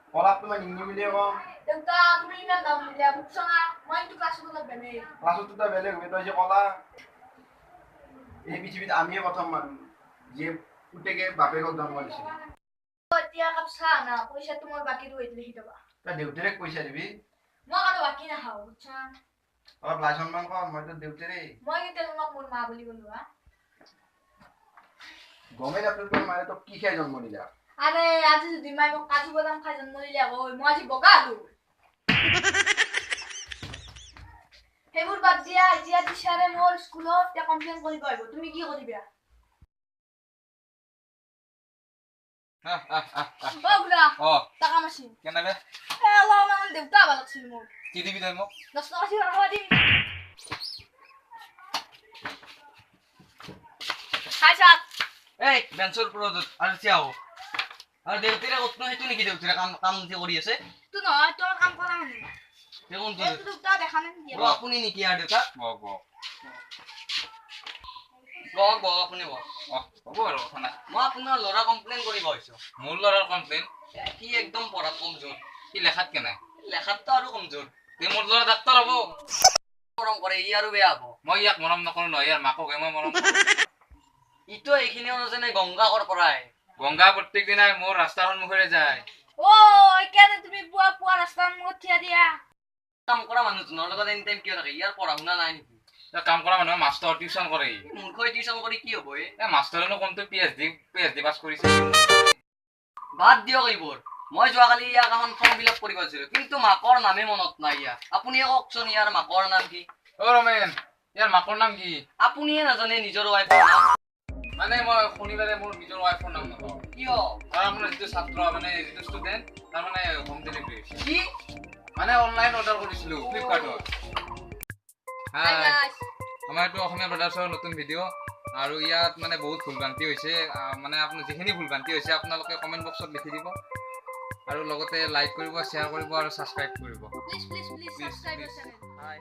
Kolak tuh main ini video kok. Tentang tulisan dalam media buksana, main tuh kelas itu lebih. Langsung tuh tak beli, betul aja kolak. Ini picit আমি প্রথম যে উঠেকে বাপের জন্ম দিছিল এতিয়া কাপসা না পয়সা তোমার বাকি রইতে লিখি দেবা তা দেউতারে পয়সা দিবি মই কানো বাকি না খাও বুঝছা অলপ লাজ সন্মান কর মই তো দেউতারে মই কিন্তু তোমাক মোৰ মা বুলি বললো গমে না তোর মারে তো কি খাই জন্ম দিলা আরে আজি যদি মাই মোক কাজু বাদাম খাই জন্ম দিলে ওই মই আজি বগা আলু হেবুর বাদ দিয়া এতিয়া দিশারে মোর স্কুলত তে কমপ্লেইন কৰিব আহিব তুমি কি কৰিবা বগুলা টাকা মাসি কেনাবে এ আল্লাহ মান দেউতা ভালো ছিল মোর কি দিবি তাই মোক 10 টাকা ছিল রাখবা দিম হাই এই বেঞ্চৰ প্ৰদত আৰু চাও আৰু দেউতিৰা কতনো হেতু নেকি দেউতিৰা কাম যে কৰি আছে তুই নহয় তোর কাম করা মানে দেখুন তো তুই দেউতা দেখা নাই কি ও আপুনি নেকি আর দেউতা গ আপুনি গ হ'ব আৰু কথা নাই মই আপোনাৰ ল'ৰা কমপ্লেইন কৰিব আহিছো মোৰ ল'ৰাৰ কমপ্লেইন কি একদম পঢ়াত কমজোৰ কি লেখাত কেনে লেখাত তো আৰু কমজোৰ তে মোৰ ল'ৰা ডাক্তৰ হ'ব মৰম কৰে ই আৰু বেয়া হ'ব মই ইয়াক মৰম নকৰো ন ইয়াৰ মাকক মই মৰম কৰো ইটো এইখিনি অনুজনে গংগাকৰ পৰাই গংগা প্ৰত্যেক দিনাই মোৰ ৰাস্তাৰ সন্মুখেৰে যায় ও কেনে তুমি পুয়া পুয়া ৰাস্তাৰ মুখ থিয়া দিয়া কাম কৰা মানুহজনৰ লগত এনি টাইম কিয় থাকে ইয়াৰ পঢ়া শুনা নাই নেকি কাম কৰা মানুহ মাষ্টৰ টিউচন কৰে মূৰ্খই টিউচন কৰি কি হ'ব এ মাষ্টৰেনো কোনটো পিএইচডি পাছ কৰিছে বাদ দিয়ক এইবোৰ মই যোৱাকালি ইয়াক এখন ফৰ্ম ফিল আপ কৰিব গৈছিলো কিন্তু মাকৰ নামে মনত নাই ইয়াৰ আপুনি কওকচোন ইয়াৰ মাকৰ নাম কি অ ৰমেন ইয়াৰ মাকৰ নাম কি আপুনিয়ে নাজানে নিজৰ ৱাইফৰ নাম মানে মই শুনিবাৰে মোৰ নিজৰ ৱাইফৰ নাম নাপাওঁ কিয় কাৰণ আপোনাৰ যিটো ছাত্ৰ মানে যিটো ষ্টুডেণ্ট তাৰ মানে হোম ডেলিভাৰী কি মানে অনলাইন অৰ্ডাৰ কৰিছিলো ফ্লিপকাৰ্টত হাই আমাৰ এইটো অসমীয়া ব্ৰাদাৰ্ছৰ নতুন ভিডিঅ' আৰু ইয়াত মানে বহুত ভুলভ্ৰান্তি হৈছে মানে আপোনাৰ যিখিনি ভুলভ্ৰান্তি হৈছে আপোনালোকে কমেণ্ট বক্সত লিখি দিব আৰু লগতে লাইক কৰিব শ্বেয়াৰ কৰিব আৰু ছাবস্ক্ৰাইব কৰিব প্লিজ প্লিজ প্লিজ সাবস্ক্ৰাইব কৰছেন হাই